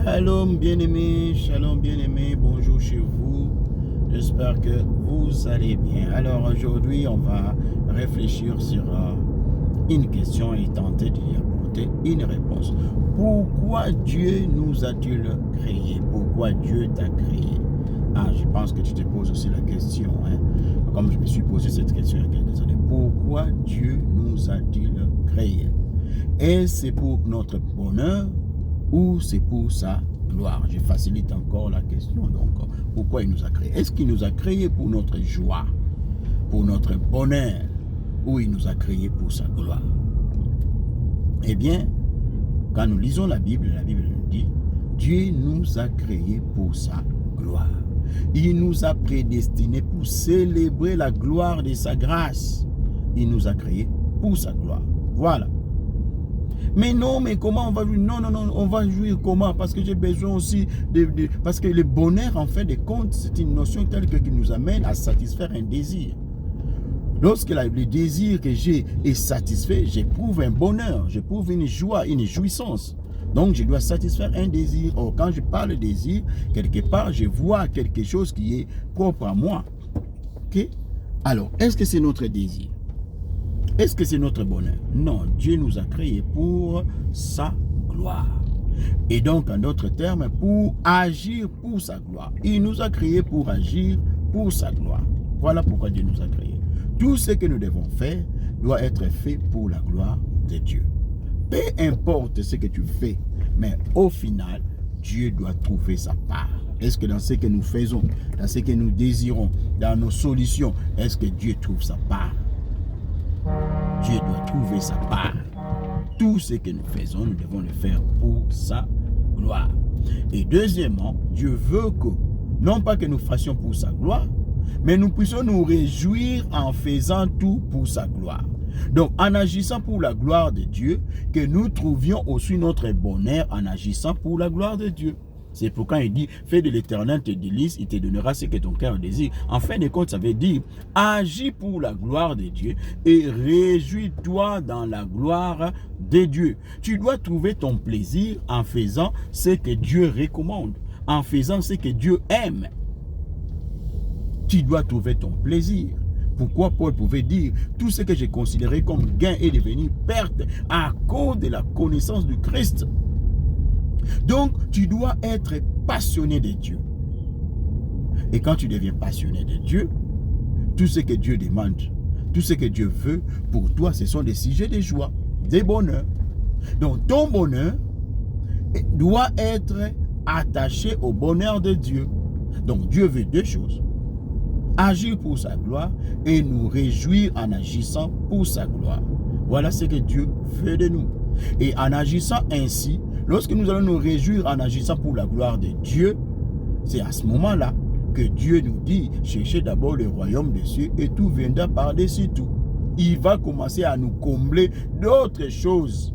Shalom bien-aimés, bonjour chez vous. J'espère que vous allez bien. Alors aujourd'hui, on va réfléchir sur une question et tenter d'y apporter une réponse. Pourquoi Dieu nous a-t-il créés? Pourquoi Dieu t'a créé? Je pense que tu te poses aussi la question, comme je me suis posé cette question il y a quelques années. Pourquoi Dieu nous a-t-il créés? Et c'est pour notre bonheur ou c'est pour sa gloire? Je facilite encore la question. Donc, pourquoi il nous a créés? Est-ce qu'il nous a créés pour notre joie, pour notre bonheur, ou il nous a créés pour sa gloire? Eh bien, quand nous lisons la Bible nous dit, Dieu nous a créés pour sa gloire. Il nous a prédestinés pour célébrer la gloire de sa grâce. Il nous a créés pour sa gloire. Voilà. Mais comment on va jouir? Non, on va jouir comment? Parce que j'ai besoin aussi parce que le bonheur, en fin de compte, c'est une notion telle qui nous amène à satisfaire un désir. Lorsque le désir que j'ai est satisfait, j'éprouve un bonheur, j'éprouve une joie, une jouissance. Donc, je dois satisfaire un désir. Or, quand je parle de désir, quelque part, je vois quelque chose qui est propre à moi. Ok? Alors, est-ce que c'est notre désir? Est-ce que c'est notre bonheur? Non, Dieu nous a créés pour sa gloire. Et donc, en d'autres termes, pour agir pour sa gloire. Il nous a créés pour agir pour sa gloire. Voilà pourquoi Dieu nous a créés. Tout ce que nous devons faire doit être fait pour la gloire de Dieu. Peu importe ce que tu fais, mais au final, Dieu doit trouver sa part. Est-ce que dans ce que nous faisons, dans ce que nous désirons, dans nos solutions, est-ce que Dieu trouve sa part? Dieu doit trouver sa part. Tout ce que nous faisons, nous devons le faire pour sa gloire. Et deuxièmement, Dieu veut que, non pas que nous fassions pour sa gloire, mais nous puissions nous réjouir en faisant tout pour sa gloire. Donc, en agissant pour la gloire de Dieu, que nous trouvions aussi notre bonheur en agissant pour la gloire de Dieu. C'est pourquoi il dit, fais de l'Éternel tes délices, il te donnera ce que ton cœur désire. En fin de compte, ça veut dire, agis pour la gloire de Dieu et réjouis-toi dans la gloire de Dieu. Tu dois trouver ton plaisir en faisant ce que Dieu recommande, en faisant ce que Dieu aime. Tu dois trouver ton plaisir. Pourquoi Paul pouvait dire, tout ce que j'ai considéré comme gain est devenu perte à cause de la connaissance du Christ. Donc, tu dois être passionné de Dieu. Et quand tu deviens passionné de Dieu, tout ce que Dieu demande, tout ce que Dieu veut, pour toi, ce sont des sujets de joie, des bonheurs. Donc, ton bonheur doit être attaché au bonheur de Dieu. Donc, Dieu veut deux choses. Agir pour sa gloire et nous réjouir en agissant pour sa gloire. Voilà ce que Dieu veut de nous. Et en agissant ainsi, lorsque nous allons nous réjouir en agissant pour la gloire de Dieu, c'est à ce moment-là que Dieu nous dit, cherchez d'abord le royaume des cieux et tout viendra par-dessus tout. Il va commencer à nous combler d'autres choses.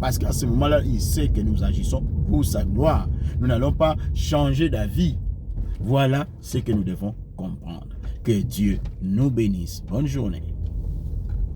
Parce qu'à ce moment-là, il sait que nous agissons pour sa gloire. Nous n'allons pas changer d'avis. Voilà ce que nous devons comprendre. Que Dieu nous bénisse. Bonne journée.